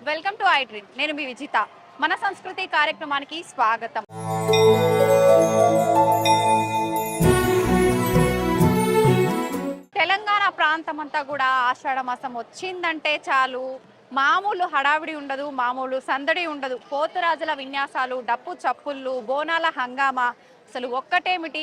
Welcome to I dream. నేను మీ విజిత. మన సంస్కృతి కార్యక్రమానికి స్వాగతం. తెలంగాణ ప్రాంతం అంతా కూడా ఆషాఢ మాసం వచ్చిందంటే చాలు మామూలు హడావిడి ఉండదు, మామూలు సందడి ఉండదు. పోతురాజుల విన్యాసాలు, డప్పు చప్పుళ్ళు, బోనాల హంగామా, అసలు ఒక్కటేమిటి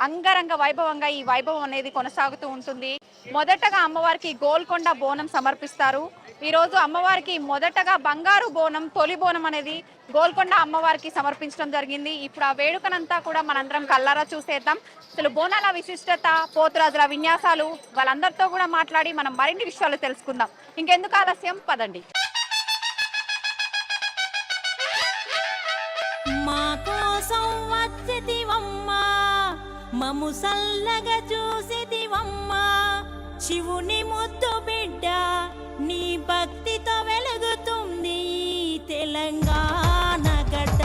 అంగరంగ వైభవంగా ఈ వైభవం అనేది కొనసాగుతూ ఉంటుంది. మొదటగా అమ్మవారికి గోల్కొండ బోనం సమర్పిస్తారు. ఈరోజు అమ్మవారికి మొదటగా బంగారు బోనం, తొలి బోనం అనేది గోల్కొండ అమ్మవారికి సమర్పించడం జరిగింది. ఇప్పుడు ఆ వేడుకనంతా కూడా మనందరం కల్లారా చూసేద్దాం. అసలు బోనాల విశిష్టత, పోతురాజుల విన్యాసాలు, వాళ్ళందరితో కూడా మాట్లాడి మనం మరిన్ని విషయాలు తెలుసుకుందాం. ఇంకెందుకు ఆలస్యం, పదండి. మా కోసం వచ్చితివమ్మా, మము సల్లగా చూసితివమ్మా, శివుని ముద్దు బిడ్డ నీ భక్తితో వెలుగుతుంది తెలంగాణ గడ్డ.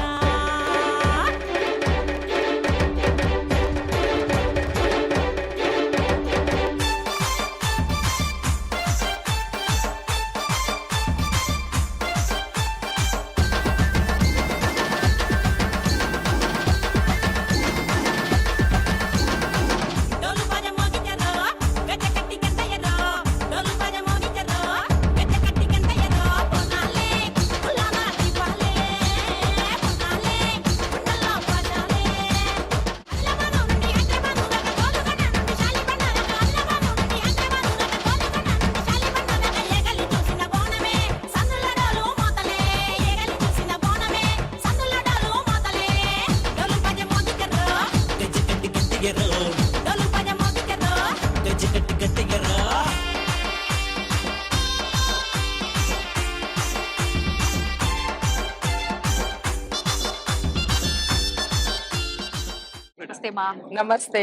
నమస్తే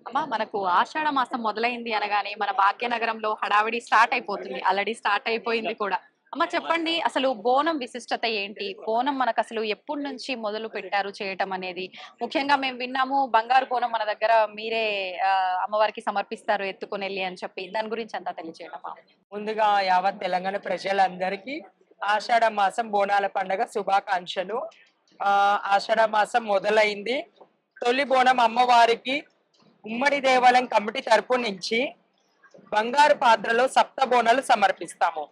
అమ్మా, మనకు ఆషాఢ మాసం మొదలైంది అనగానే మన భాగ్యనగరంలో హడావిడి స్టార్ట్ అయిపోతుంది. ఆల్రెడీ స్టార్ట్ అయిపోయింది కూడా. అమ్మ చెప్పండి, అసలు బోనం విశిష్టత ఏంటి? బోనం మనకు అసలు ఎప్పటి నుంచి మొదలు పెట్టారు చేయటం అనేది? ముఖ్యంగా మేము విన్నాము బంగారు బోనం మన దగ్గర మీరే అమ్మవారికి సమర్పిస్తారు ఎత్తుకొని వెళ్ళి అని చెప్పి. దాని గురించి అంతా తెలియజేయడమా? ముందుగా యావత్ తెలంగాణ ప్రజలందరికీ ఆషాఢ మాసం బోనాల పండుగ శుభాకాంక్షలు. ఆషాఢ మాసం మొదలైంది. తొలి బోనం అమ్మవారికి ఉమ్మడి దేవాలయం కమిటీ తరపు నుంచి బంగారు పాత్రలో సప్త బోనాలు సమర్పిస్తాము.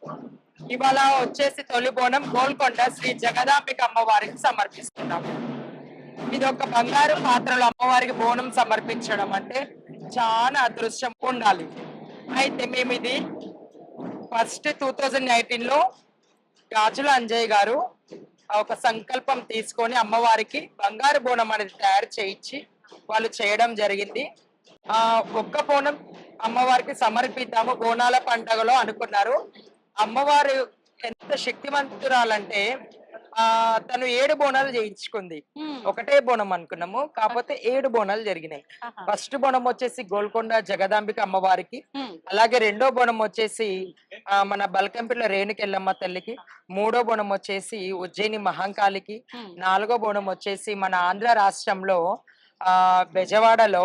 ఇవాళ వచ్చేసి తొలి బోనం గోల్కొండ శ్రీ జగదాంబిక అమ్మవారికి సమర్పిస్తున్నాము. ఇది ఒక బంగారు పాత్రలో అమ్మవారికి బోనం సమర్పించడం అంటే చాలా అదృష్టం ఉండాలి. అయితే మేము ఇది ఫస్ట్ 2019లో గాజుల అంజయ్య గారు ఒక సంకల్పం తీసుకొని అమ్మవారికి బంగారు బోనం అనేది తయారు చేయించి వాళ్ళు చేయడం జరిగింది. ఒక్క బోనం అమ్మవారికి సమర్పిద్దాము బోనాల పండుగలో అనుకున్నారు. అమ్మవారు ఎంత శక్తివంతురాలంటే తను 7 బోనాలు చేయించుకుంది. ఒకటే బోనం అనుకున్నాము, కాకపోతే 7 బోనాలు జరిగినాయి. ఫస్ట్ బోనం వచ్చేసి గోల్కొండ జగదాంబిక అమ్మవారికి, అలాగే రెండో బోనం వచ్చేసి మన బల్కంపేట రేణుకెళ్ళమ్మ తల్లికి, మూడో బోనం వచ్చేసి ఉజ్జయిని మహంకాళికి, నాలుగో బోనం వచ్చేసి మన ఆంధ్ర రాష్ట్రంలో బెజవాడలో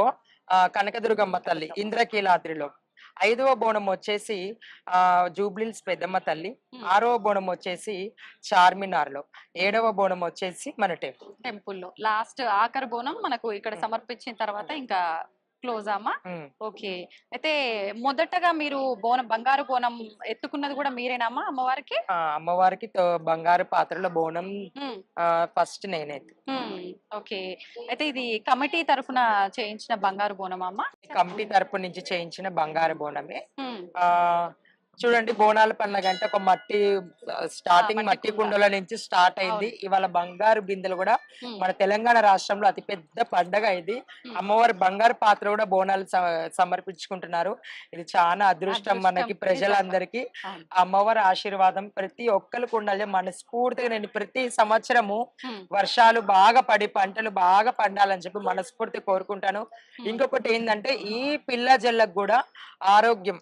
కనకదుర్గమ్మ తల్లి ఇంద్రకీలాద్రిలో, ఐదవ బోనం వచ్చేసి జూబ్లీల్స్ పెద్దమ్మ తల్లి, ఆరవ బోనం వచ్చేసి చార్మినార్ లో, ఏడవ బోనం వచ్చేసి మన టెంపుల్లో. లాస్ట్ ఆఖరి బోనం మనకు ఇక్కడ సమర్పించిన తర్వాత ఇంకా క్లోజ్ అమ్మా. ఓకే, అయితే మొదటగా మీరు బోనం బంగారు బోనం ఎత్తుకున్నది కూడా మీరేనమ్మా అమ్మవారికి? అమ్మవారికి బంగారు పాత్రలో బోనం ఫస్ట్ నేనే. ఓకే, అయితే ఇది కమిటీ తరఫున చేయించిన బంగారు బోనం అమ్మా? కమిటీ తరపు నుంచి చేయించిన బంగారు బోనమే. చూడండి, బోనాల పండుగ అంటే ఒక స్టార్టింగ్ మట్టి కుండల నుంచి స్టార్ట్ అయింది. ఇవాళ బంగారు బిందెలు కూడా మన తెలంగాణ రాష్ట్రంలో అతి పెద్ద పండగ ఇది. అమ్మవారి బంగారు పాత్ర కూడా బోనాలు సమర్పించుకుంటున్నారు. ఇది చాలా అదృష్టం మనకి ప్రజలందరికీ. అమ్మవారి ఆశీర్వాదం ప్రతి ఒక్కరికి ఉండాలి. మనస్ఫూర్తిగా నేను ప్రతి సంవత్సరము వర్షాలు బాగా పడి పంటలు బాగా పండాలని చెప్పి మనస్ఫూర్తి కోరుకుంటాను. ఇంకొకటి ఏంటంటే ఈ పిల్ల జల్లకు కూడా ఆరోగ్యం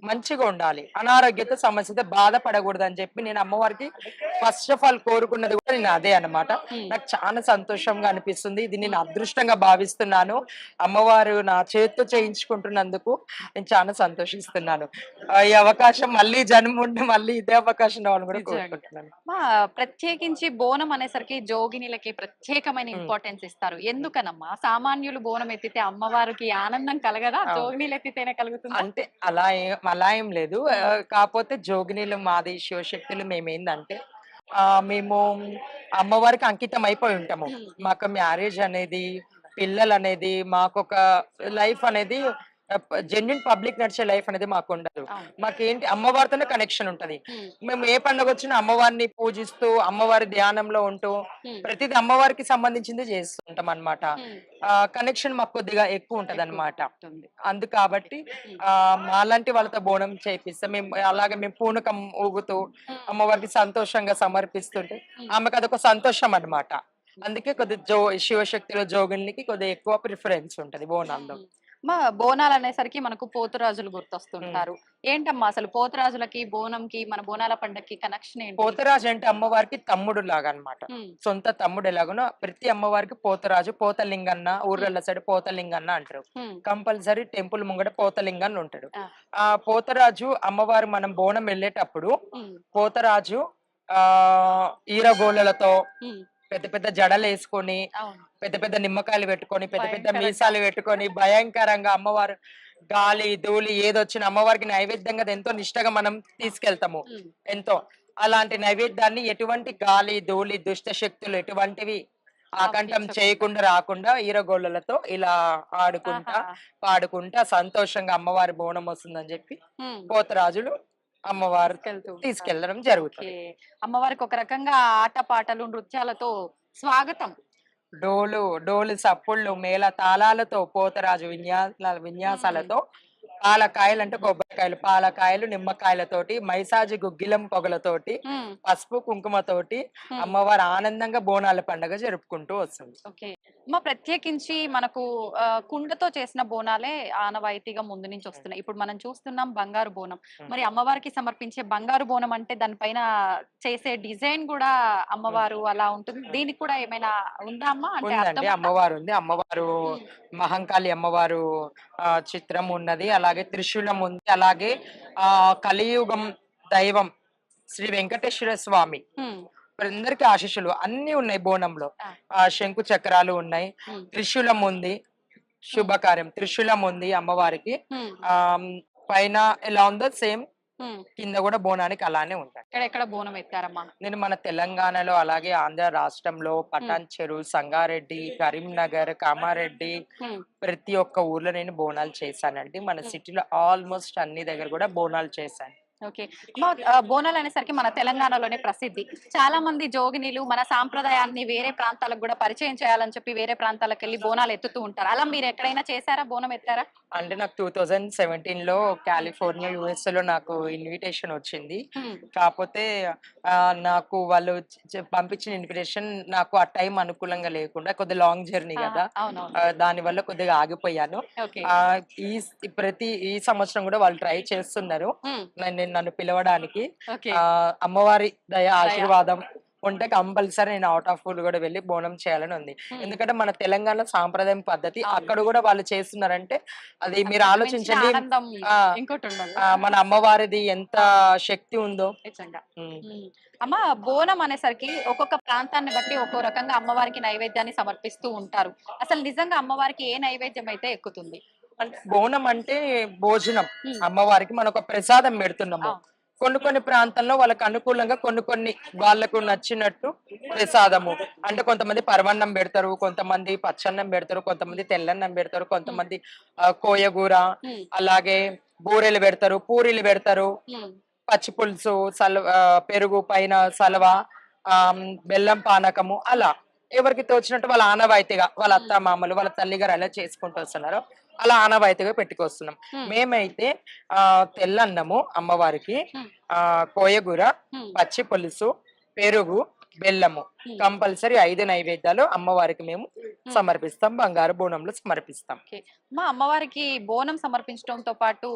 మంచిగా ఉండాలి, అనారోగ్యత సమస్యతో బాధపడకూడదు అని చెప్పి నేను అమ్మవారికి ఫస్ట్ ఆఫ్ ఆల్ కోరుకున్నది కూడా నేను అదే అన్నమాట. నాకు చాలా సంతోషంగా అనిపిస్తుంది, ఇది నేను అదృష్టంగా భావిస్తున్నాను. అమ్మవారు నా చేతితో చేయించుకుంటున్నందుకు నేను చాలా సంతోషిస్తున్నాను. ఈ అవకాశం మళ్ళీ జన్మ ఉండి మళ్ళీ ఇదే అవకాశం రావాలని కూడా కోరుకుంటున్నాను. మా ప్రత్యేకించి బోనం అనేసరికి జోగినిలకి ప్రత్యేకమైన ఇంపార్టెన్స్ ఇస్తారు. ఎందుకనమ్మా? సామాన్యులు బోనం ఎత్తితే అమ్మవారికి ఆనందం కలగదా? జోగినీలు ఎత్తితేనే కలుగుతుంది. అంటే అలా ఏం లేదు. కాకపోతే జోగినీలు మాది శివశక్తులు మేమేందంటే మేము అమ్మవారికి అంకితం అయిపోయి ఉంటాము. మాకు మ్యారేజ్ అనేది, పిల్లలు అనేది, మాకొక లైఫ్ అనేది జెన్యున్ పబ్లిక్ నడిచే లైఫ్ అనేది మాకు ఉండదు. మాకేంటి అమ్మవారితోనే కనెక్షన్ ఉంటది. మేము ఏ పండుగ వచ్చినా అమ్మవారిని పూజిస్తూ అమ్మవారి ధ్యానంలో ఉంటూ ప్రతిదీ అమ్మవారికి సంబంధించింది చేస్తుంటాం అన్నమాట. కనెక్షన్ మాకు కొద్దిగా ఎక్కువ ఉంటది అనమాట. అందు కాబట్టి మాలాంటి వాళ్ళతో బోనం చేపిస్తాం. అలాగే మేము పూనకం ఊగుతూ అమ్మవారికి సంతోషంగా సమర్పిస్తుంటే ఆమెకు అదొక సంతోషం అన్నమాట. అందుకే కొద్దిగా శివశక్తిలో జోగినికి కొద్దిగా ఎక్కువ ప్రిఫరెన్స్ ఉంటది బోనాల్లో. మా బోనాలు అనేసరికి మనకు పోతురాజులు గుర్తొస్తుంటారు. ఏంటమ్మా అసలు పోతురాజులకి బోనంకి మన బోనాల పండగకి కనెక్షన్ ఏంటి? పోతరాజు అంటే అమ్మవారికి తమ్ముడు లాగా అన్నమాట. సొంత తమ్ముడు ఎలాగనో ప్రతి అమ్మవారికి పోతరాజు, పోతలింగన్న, ఊర్ల సైడ్ పోతలింగన్న అంటారు. కంపల్సరీ టెంపుల్ ముంగడ పోతలింగన్న ఉంటాడు. ఆ పోతరాజు అమ్మవారు మనం బోనం వెళ్ళేటప్పుడు పోతరాజు ఈరగోళ్ళతో పెద్ద పెద్ద జడలు వేసుకొని, పెద్ద పెద్ద నిమ్మకాయలు పెట్టుకొని, పెద్ద పెద్ద మీసాలు పెట్టుకొని భయంకరంగా అమ్మవారు గాలి ధూళి ఏదొచ్చిన అమ్మవారికి నైవేద్యంగా ఎంతో నిష్టగా మనం తీసుకెళ్తాము. ఎంతో అలాంటి నైవేద్యాన్ని ఎటువంటి గాలి ధూళి దుష్ట శక్తులు ఎటువంటివి ఆకంఠం చేయకుండా రాకుండా ఈరగోళ్ళతో ఇలా ఆడుకుంటా పాడుకుంటా సంతోషంగా అమ్మవారి బోనం వస్తుందని చెప్పి పోతరాజులు అమ్మవారు తీసుకెళ్లడం జరుగుతుంది. అమ్మవారికి ఒక రకంగా ఆట పాటలు నృత్యాలతో స్వాగతం. డోలు సప్పుళ్ళు మేళ తాళాలతో పోతరాజు విన్యాసాలతో పాలకాయలు అంటే కొబ్బరికాయలు, పాలకాయలు నిమ్మకాయలతోటి, మైసాజి గుగ్గిలం పొగలతోటి, పసుపు కుంకుమతోటి అమ్మవారు ఆనందంగా బోనాల పండుగ జరుపుకుంటూ వస్తుంది. ఓకే అమ్మ, ప్రత్యేకించి మనకు కుండతో చేసిన బోనాలే ఆనవాయితీగా ముందు నుంచి వస్తున్నాయి. ఇప్పుడు మనం చూస్తున్నాం బంగారు బోనం. మరి అమ్మవారికి సమర్పించే బంగారు బోనం అంటే దానిపైన చేసే డిజైన్ కూడా అమ్మవారు అలా ఉంటుంది. దీనికి కూడా ఏమైనా ఉందా అమ్మ? అంటే అమ్మవారు ఉంది. అమ్మవారు మహంకాళి అమ్మవారు చిత్రం ఉన్నది, అలాగే త్రిశూలం ఉంది, అలాగే కలియుగం దైవం శ్రీ వెంకటేశ్వర స్వామి అందరికి ఆశీస్సులు అన్ని ఉన్నాయి బోనంలో. శంకు చక్రాలు ఉన్నాయి, త్రిశూలం ఉంది, శుభకార్యం త్రిశూలం ఉంది అమ్మవారికి. పైన ఎలా ఉందో సేమ్ కింద కూడా బోనానికి అలానే ఉంటాయి. ఎక్కడ బోనం ఎత్తారమ్మా? నేను మన తెలంగాణలో అలాగే ఆంధ్ర రాష్ట్రంలో పటాన్ చెరు, సంగారెడ్డి, కరీంనగర్, కామారెడ్డి ప్రతి ఒక్క ఊర్లో నేను బోనాలు చేశానండి. మన సిటీలో ఆల్మోస్ట్ అన్ని దగ్గర కూడా బోనాలు చేశాను. ఓకే, బోనాలు అనేసరికి మన తెలంగాణలోనే ప్రసిద్ధి. చాలా మంది జోగినీలు మన సాంప్రదాయాన్ని వేరే ప్రాంతాలకు కూడా పరిచయం చేయాలని చెప్పి వేరే ప్రాంతాలకు వెళ్ళి బోనాలు ఎత్తుతూ ఉంటారు. అలా మీరు ఎక్కడైనా చేశారా, బోనం ఎత్తారా? అంటే నాకు 2017లో కాలిఫోర్నియా యుఎస్ లో నాకు ఇన్విటేషన్ వచ్చింది. కాకపోతే నాకు వాళ్ళు పంపించిన ఇన్విటేషన్ నాకు ఆ టైం అనుకూలంగా లేకుండా కొద్దిగా లాంగ్ జర్నీ కదా, దాని వల్ల కొద్దిగా ఆగిపోయాను. ఈ సంవత్సరం కూడా వాళ్ళు ట్రై చేస్తున్నారు నన్ను పిలవడానికి. అమ్మవారి దయ ఆశీర్వాదం ఉంటే కంపల్సరీ నేను అవుట్ ఆఫ్ ఊర్ కూడా వెళ్ళి బోనం చేయాలని ఉంది. ఎందుకంటే మన తెలంగాణ సాంప్రదాయం పద్ధతి అక్కడ కూడా వాళ్ళు చేస్తున్నారంటే అది మీరు ఆలోచించండి, మన అమ్మవారిది ఎంత శక్తి ఉందో. అమ్మ, బోనం అనేసరికి ఒక్కొక్క ప్రాంతాన్ని బట్టి ఒక్కో రకంగా అమ్మవారికి నైవేద్యాన్ని సమర్పిస్తూ ఉంటారు. అసలు నిజంగా అమ్మవారికి ఏ నైవేద్యం అయితే ఎక్కుతుంది? అంటే బోనం అంటే భోజనం, అమ్మవారికి మనం ఒక ప్రసాదం పెడుతున్నాము. కొన్ని ప్రాంతాల్లో వాళ్ళకి అనుకూలంగా కొన్ని వాళ్ళకు నచ్చినట్టు ప్రసాదము అంటే కొంతమంది పరవన్నం పెడతారు, కొంతమంది పచ్చన్నం పెడతారు, కొంతమంది తెల్లన్నం పెడతారు, కొంతమంది కోయగూర, అలాగే బూరెలు పెడతారు, పూరీలు పెడతారు, పచ్చి పులుసు, పెరుగు పైన సలవ, బెల్లం పానకము, అలా ఎవరికి తోచినట్టు వాళ్ళ ఆనవాయితీగా వాళ్ళ అత్త మామలు వాళ్ళ తల్లిగారు ఎలా చేసుకుంటూ వస్తున్నారు అలా ఆనవాయితీగా పెట్టుకొస్తున్నాం. మేమైతే తెల్లన్నము అమ్మవారికి, కోయగూర, పచ్చి పులుసు, పెరుగు, బెల్లము కంపల్సరీ 5 నైవేద్యాలు అమ్మవారికి మేము సమర్పిస్తాం, బంగారు బోనంలో సమర్పిస్తాం. ఓకే. మా అమ్మవారికి బోనం సమర్పించడంతో పాటు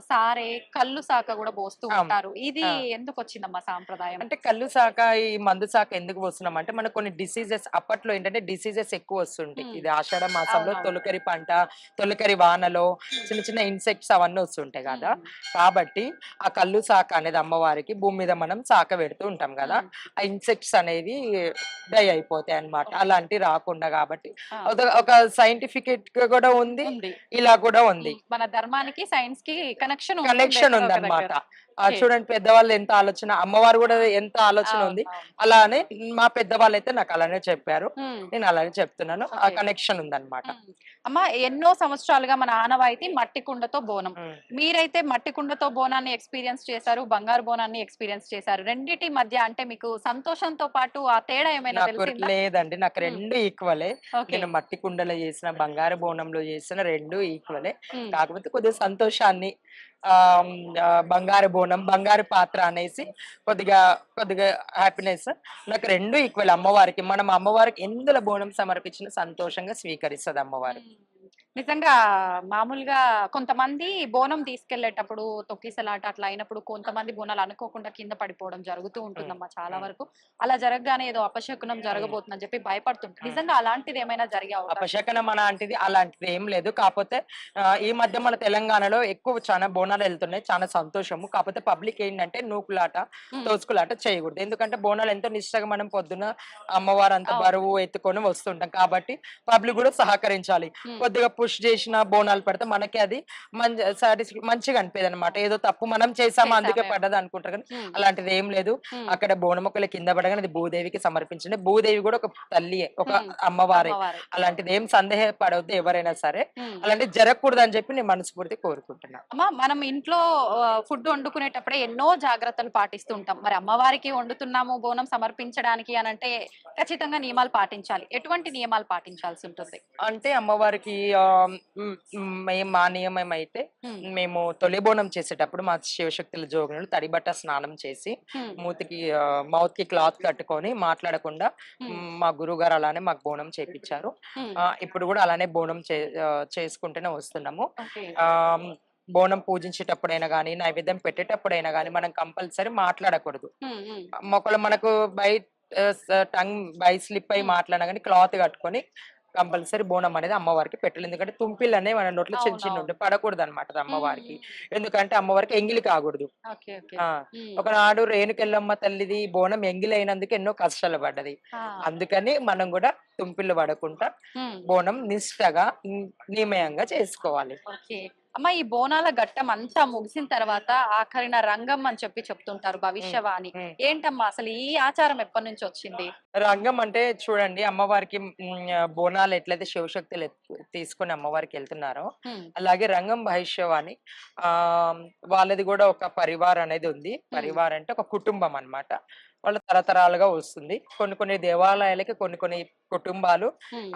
సారే కళ్ళు శాఖ కూడా పోస్తూ ఉంటారు. ఇది ఎందుకు వచ్చిందమ్మా సాంప్రదాయం? అంటే కళ్ళు శాఖ ఈ మందు శాఖ ఎందుకు పోస్తున్నాం అంటే మనకు కొన్ని డిసీజెస్ అప్పట్లో ఏంటంటే డిసీజెస్ ఎక్కువ వస్తుంటాయి. ఇది ఆషాఢ మాసంలో తొలకరి పంట, తొలకరి వానలో చిన్న చిన్న ఇన్సెక్ట్స్ అవన్నీ వస్తుంటాయి కదా, కాబట్టి ఆ కళ్ళు శాఖ అనేది అమ్మవారికి భూమి మీద మనం శాఖ పెడుతూ ఉంటాం కదా, ఆ ఇన్సెక్ట్స్ అనేవి డై అయిపోతాయి అన్నమాట. అలాంటి రాకుండా కాబట్టి ఒక సైంటిఫికెట్ కూడా ఉంది, ఇలా కూడా ఉంది. మన ధర్మానికి సైన్స్ కి కనెక్షన్ ఉంది అన్నమాట. చూడండి పెద్దవాళ్ళు ఎంత ఆలోచన, అమ్మవారు కూడా ఎంత ఆలోచన ఉంది. అలానే మా పెద్దవాళ్ళు అయితే నాకు అలానే చెప్పారు, నేను అలానే చెప్తున్నాను. ఆ కనెక్షన్ ఉందన్నమాట. అమ్మ ఎన్నో సంవత్సరాలుగా మన ఆనవాయితీ మట్టి కుండతో బోనం. మీరైతే మట్టి కుండతో బోనాన్ని ఎక్స్పీరియన్స్ చేశారు, బంగారు బోనాన్ని ఎక్స్పీరియన్స్ చేశారు. రెండిటి మధ్య అంటే మీకు సంతోషంతో పాటు ఆ తేడా ఏమైనా తెలిసిందా? లేదండి, నాకు రెండు ఈక్వలే. నేను మట్టి కుండలో చేసిన, బంగారు బోనంలో చేసిన రెండు ఈక్వలే. కాకపోతే కొద్దిగా సంతోషాన్ని బంగారు బోనం, బంగారు పాత్ర అనేసి కొద్దిగా హ్యాపీనెస్ నాకు రెండు ఈక్వల్. అమ్మవారికి మనం అమ్మవారికి ఎందులో బోనం సమర్పించిన సంతోషంగా స్వీకరిస్తుంది అమ్మవారు. నిజంగా మామూలుగా కొంతమంది బోనం తీసుకెళ్లేటప్పుడు తొక్కిసలాట అట్లా అయినప్పుడు కొంతమంది బోనాలు అనుకోకుండా కింద పడిపోవడం జరుగుతూ ఉంటుందమ్మా చాలా వరకు. అలా జరగగానే ఏదో అపశకునం జరగబోతుందని చెప్పి భయపడుతుంటారు. నిజంగా అలాంటిది ఏమైనా జరిగే అపశకనం అలాంటిది ఏం లేదు. కాకపోతే ఈ మధ్య మన తెలంగాణలో ఎక్కువ చాలా బోనాలు వెళ్తున్నాయి, చాలా సంతోషము. కాకపోతే పబ్లిక్ ఏంటంటే నూకులాట, తోసుకులాట చేయకూడదు. ఎందుకంటే బోనాలు ఎంతో నిష్టగా మనం పొద్దున అమ్మవారు అంత బరువు ఎత్తుకొని వస్తుంటాం కాబట్టి పబ్లిక్ కూడా సహకరించాలి. కొద్దిగా పుష్ చేసిన బోనాలు పడితే మనకి అది మంచిగా అనిపేది అనమాట. ఏదో తప్పు మనం చేసామా అందుకే పడ్డది అనుకుంటారు, కానీ అలాంటిది ఏం లేదు. అక్కడ బోనం ఒకళ్ళు కింద పడగానే అది భూదేవికి సమర్పించండి. భూదేవి కూడా ఒక తల్లి, ఒక అమ్మవారే. అలాంటిది ఏం సందేహపడవద్దు ఎవరైనా సరే. అలాంటిది జరగకూడదు అని చెప్పి నేను మనస్ఫూర్తి కోరుకుంటున్నాను. మనం ఇంట్లో ఫుడ్ వండుకునేటప్పుడే ఎన్నో జాగ్రత్తలు పాటిస్తూ ఉంటాం. మరి అమ్మవారికి వండుతున్నాము బోనం సమర్పించడానికి అని అంటే ఖచ్చితంగా నియమాలు పాటించాలి. ఎటువంటి నియమాలు పాటించాల్సి ఉంటుంది అంటే అమ్మవారికి మా నియమం అయితే మేము తొలి బోనం చేసేటప్పుడు మా శివశక్తుల జోగులు తడిబట్ట స్నానం చేసి మూతికి మౌత్ కి క్లాత్ కట్టుకొని మాట్లాడకుండా మా గురువు గారు అలానే మాకు బోనం చేపించారు. ఇప్పుడు కూడా అలానే బోనం చేసుకుంటూనే వస్తున్నాము. బోనం పూజించేటప్పుడైనా గానీ, నైవేద్యం పెట్టేటప్పుడైనా గానీ మనం కంపల్సరీ మాట్లాడకూడదు. మనకు టంగ్ బై స్లిప్ అయి మాట్లాడినా కానీ క్లాత్ కట్టుకొని కంపల్సరీ బోనం అనేది అమ్మవారికి పెట్టాలి. ఎందుకంటే తుంపిల్ అనేవి మన నోట్లో చిన్న చిన్న ఉంటే పడకూడదు అనమాట అమ్మవారికి. ఎందుకంటే అమ్మవారికి ఎంగిలి కాకూడదు. ఒకనాడు రేణుకెళ్ళమ్మ తల్లిది బోనం ఎంగిలి అయినందుకు ఎన్నో కష్టాలు పడ్డది. అందుకని మనం కూడా తుంపిళ్ళు పడకుండా బోనం నిష్టగా నియమయంగా చేసుకోవాలి. అమ్మ ఈ బోనాల ఘట్టం అంతా ముగిసిన తర్వాత ఆఖరిన రంగం అని చెప్పి చెప్తుంటారు భవిష్యవాణి. ఏంటమ్మా అసలు ఈ ఆచారం ఎప్పటి నుంచి వచ్చింది? రంగం అంటే చూడండి, అమ్మవారికి బోనాలు ఎట్లయితే శివశక్తులు తీసుకుని అమ్మవారికి వెళ్తున్నారో అలాగే రంగం భవిష్యవాణి వాళ్ళది కూడా ఒక పరివార్ అనేది ఉంది. పరివార్ అంటే ఒక కుటుంబం అన్నమాట. వాళ్ళ తరతరాలుగా వస్తుంది. కొన్ని దేవాలయాలకి కొన్ని కుటుంబాలు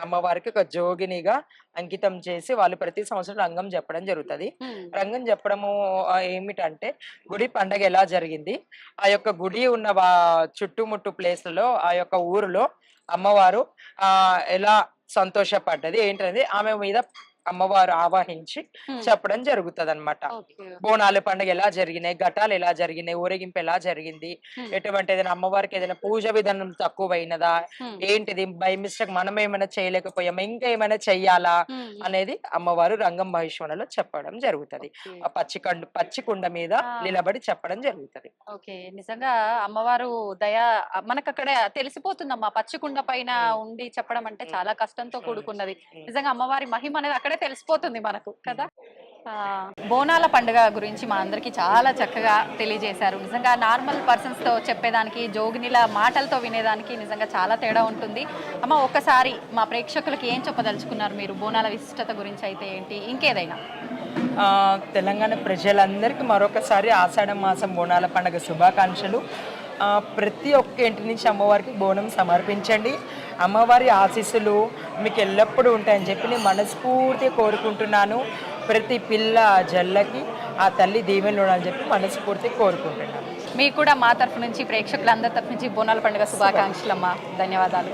అమ్మవారికి ఒక జోగినిగా అంకితం చేసి వాళ్ళు ప్రతి సంవత్సరం రంగం చెప్పడం జరుగుతుంది. రంగం చెప్పడము ఏమిటంటే గుడి పండగ ఎలా జరిగింది, ఆ యొక్క గుడి ఉన్న చుట్టుముట్టు ప్లేస్లలో ఆ యొక్క ఊరిలో అమ్మవారు ఎలా సంతోషపడ్డది ఏంటనేది ఆమె మీద అమ్మవారు ఆవాహించి చెప్పడం జరుగుతుంది అనమాట. బోనాల పండుగ ఎలా జరిగినాయి, ఘటాలు ఎలా జరిగినాయి, ఊరేగింపు ఎలా జరిగింది, ఎటువంటి ఏదైనా అమ్మవారికి ఏదైనా పూజ విధానం తక్కువైనదా, ఏంటిది బై మిస్టేక్ మనం ఏమైనా చేయలేకపోయాం, ఇంకా ఏమైనా చెయ్యాలా అనేది అమ్మవారు రంగం భవిష్యత్తులో చెప్పడం జరుగుతుంది. ఆ పచ్చి కుండ మీద నిలబడి చెప్పడం జరుగుతుంది. ఓకే, నిజంగా అమ్మవారు దయా మనకు అక్కడ తెలిసిపోతుందమ్మా. పచ్చి కుండ పైన ఉండి చెప్పడం అంటే చాలా కష్టంతో కూడుకున్నది. నిజంగా అమ్మవారి మహిమ అనేది అక్కడే తెలిసిపోతుంది మనకు కదా. బోనాల పండుగ గురించి మా అందరికి చాలా చక్కగా తెలియజేశారు. నిజంగా నార్మల్ పర్సన్స్ తో చెప్పేదానికి జోగినిల మాటలతో వినేదానికి నిజంగా చాలా తేడా ఉంటుంది. అమ్మ ఒక్కసారి మా ప్రేక్షకులకి ఏం చెప్పదలుచుకున్నారు మీరు బోనాల విశిష్టత గురించి అయితే ఏంటి, ఇంకేదైనా? తెలంగాణ ప్రజలందరికీ మరొకసారి ఆషాఢ మాసం బోనాల పండుగ శుభాకాంక్షలు. ప్రతి ఒక్క ఇంటి నుంచి అమ్మవారికి బోనం సమర్పించండి. అమ్మవారి ఆశీస్సులు మీకు ఎల్లప్పుడూ ఉంటాయని చెప్పి నేను మనస్ఫూర్తిగా కోరుకుంటున్నాను. ప్రతి పిల్ల జల్లకి ఆ తల్లి దీవెనలు అని చెప్పి మనస్ఫూర్తి కోరుకుంటున్నాను. మీకు కూడా మా తరఫు నుంచి ప్రేక్షకులందరి తరఫు నుంచి బోనాల పండుగ శుభాకాంక్షలమ్మా. ధన్యవాదాలు.